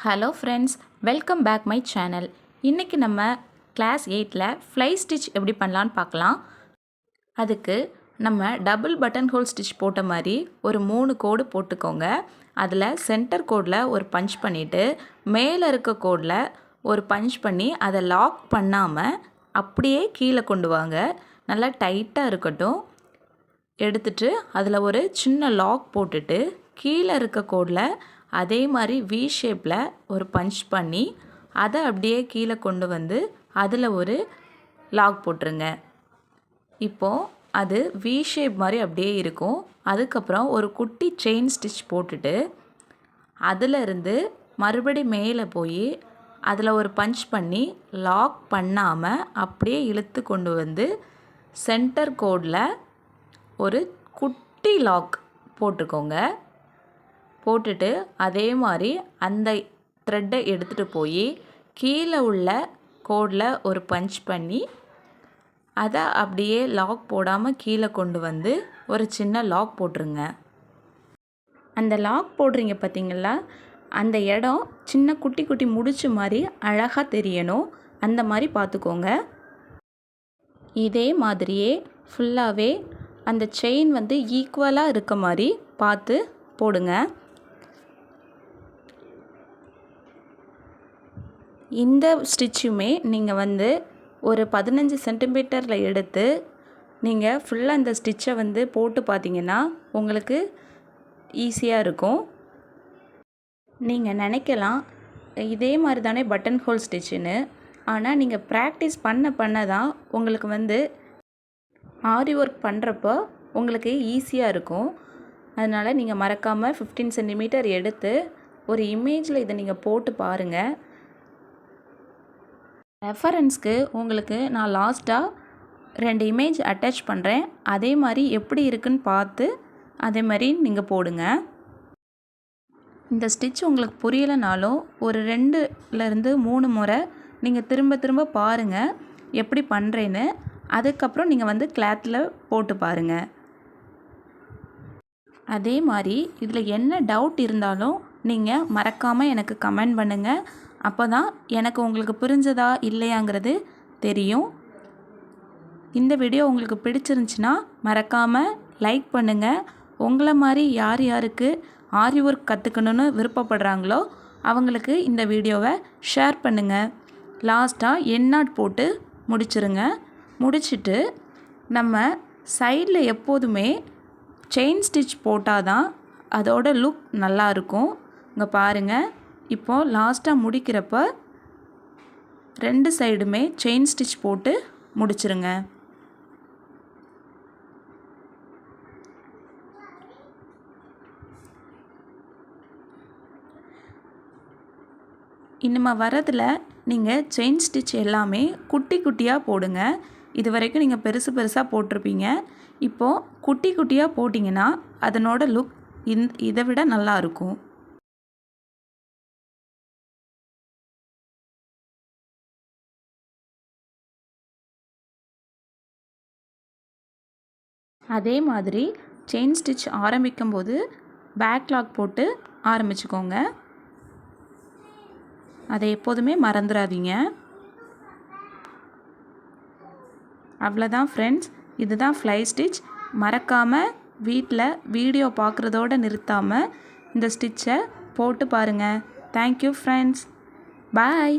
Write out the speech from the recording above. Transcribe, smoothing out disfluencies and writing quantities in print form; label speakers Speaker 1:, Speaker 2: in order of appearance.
Speaker 1: Hello friends, welcome back my channel. இன்றைக்கி நம்ம class 8ல் fly stitch எப்படி பண்ணலான்னு பார்க்கலாம். அதுக்கு நம்ம டபுள் பட்டன் ஹோல் ஸ்டிச் போட்ட மாதிரி ஒரு 3 கோடு போட்டுக்கோங்க. அதில் சென்டர் கோடில் ஒரு பஞ்ச் பண்ணிவிட்டு மேலே இருக்க கோடில் ஒரு பஞ்ச் பண்ணி அதை லாக் பண்ணாமல் அப்படியே கீழே கொண்டு வாங்க. நல்லா டைட்டாக இருக்கட்டும். எடுத்துட்டு அதில் ஒரு சின்ன லாக் போட்டுட்டு கீழே இருக்க கோடில் அதே மாதிரி வி ஷேப்பில் ஒரு பஞ்ச் பண்ணி அதை அப்படியே கீழே கொண்டு வந்து அதில் ஒரு லாக் போட்டுருங்க. இப்போது அது வி ஷேப் மாதிரி அப்படியே இருக்கும். அதுக்கப்புறம் ஒரு குட்டி செயின் ஸ்டிச் போட்டுட்டு அதிலிருந்து மறுபடி மேலே போய் அதில் ஒரு பஞ்ச் பண்ணி லாக் பண்ணாமல் அப்படியே இழுத்து கொண்டு வந்து சென்டர் கோடில் ஒரு குட்டி லாக் போட்டுக்கோங்க. போட்டுட்டு அதே மாதிரி அந்த த்ரெட்டை எடுத்துகிட்டு போய் கீழே உள்ள கோடில் ஒரு பஞ்ச் பண்ணி அதை அப்படியே லாக் போடாமல் கீழே கொண்டு வந்து ஒரு சின்ன லாக் போட்டுருங்க. அந்த லாக் போடுறீங்க பார்த்தீங்களா, அந்த இடம் சின்ன குட்டி குட்டி முடிச்சு மாதிரி அழகாக தெரியணும். அந்த மாதிரி பார்த்துக்கோங்க. இதே மாதிரியே ஃபுல்லாகவே அந்த செயின் வந்து ஈக்குவலாக இருக்க மாதிரி பார்த்து போடுங்க. இந்த ஸ்டிச்சுமே நீங்கள் வந்து ஒரு 15 சென்டிமீட்டரில் எடுத்து நீங்கள் ஃபுல்லாக இந்த ஸ்டிச்சை வந்து போட்டு பார்த்தீங்கன்னா உங்களுக்கு ஈஸியாக இருக்கும். நீங்கள் நினைக்கலாம் இதே மாதிரி தானே பட்டன் ஹோல் ஸ்டிச்சுன்னு. ஆனால் நீங்கள் ப்ராக்டிஸ் பண்ண தான் உங்களுக்கு வந்து ஆரி ஒர்க் பண்ணுறப்போ உங்களுக்கு ஈஸியாக இருக்கும். அதனால் நீங்கள் மறக்காமல் 15 சென்டிமீட்டர் எடுத்து ஒரு இமேஜில் இதை நீங்கள் போட்டு பாருங்கள். ரெஃபரன்ஸ்க்கு உங்களுக்கு நான் லாஸ்ட்டாக 2 இமேஜ் அட்டாச் பண்ணுறேன். அதே மாதிரி எப்படி இருக்குன்னு பார்த்து அதே மாதிரி நீங்கள் போடுங்க. இந்த ஸ்டிச் உங்களுக்கு புரியலைனாலும் ஒரு 2லேருந்து 3 முறை நீங்கள் திரும்ப திரும்ப பாருங்கள் எப்படி பண்ணுறேன்னு. அதுக்கப்புறம் நீங்கள் வந்து கிளாத்தில் போட்டு பாருங்கள். அதே மாதிரி இதில் என்ன டவுட் இருந்தாலும் நீங்கள் மறக்காமல் எனக்கு கமெண்ட் பண்ணுங்கள். அப்போ தான் எனக்கு உங்களுக்கு புரிஞ்சதா இல்லையாங்கிறது தெரியும். இந்த வீடியோ உங்களுக்கு பிடிச்சிருந்துச்சின்னா மறக்காமல் லைக் பண்ணுங்கள். உங்களை மாதிரி யார் யாருக்கு ஆரி ஒர்க் கற்றுக்கணுன்னு விருப்பப்படுறாங்களோ அவங்களுக்கு இந்த வீடியோவை ஷேர் பண்ணுங்கள். லாஸ்ட்டாக எண்ணாட் போட்டு முடிச்சிருங்க. முடிச்சுட்டு நம்ம சைடில் எப்போதுமே செயின் ஸ்டிச் போட்டால் தான் அதோட லுக் நல்லாயிருக்கும். இங்கே பாருங்கள், இப்போது லாஸ்ட்டாக முடிக்கிறப்ப 2 சைடுமே செயின் ஸ்டிச் போட்டு முடிச்சிருங்க. இனிமே வரதில் நீங்கள் செயின் ஸ்டிச் எல்லாமே குட்டி குட்டியாக போடுங்க. இது வரைக்கும் நீங்கள் பெருசு பெருசாக போட்டிருப்பீங்க. இப்போது குட்டி குட்டியாக போட்டிங்கன்னா அதனோட லுக் இதை விட நல்லாயிருக்கும். அதே மாதிரி செயின் ஸ்டிச் ஆரம்பிக்கும்போது பேக் லாக் போட்டு ஆரம்பிச்சுக்கோங்க. அதை எப்போதுமே மறந்துடாதீங்க. அவ்வளோதான் ஃப்ரெண்ட்ஸ், இதுதான் ஃப்ளை ஸ்டிச். மறக்காமல் வீட்டில் வீடியோ பார்க்குறதோடு நிறுத்தாமல் இந்த ஸ்டிச்சை போட்டு பாருங்கள். Thank you friends. பாய்.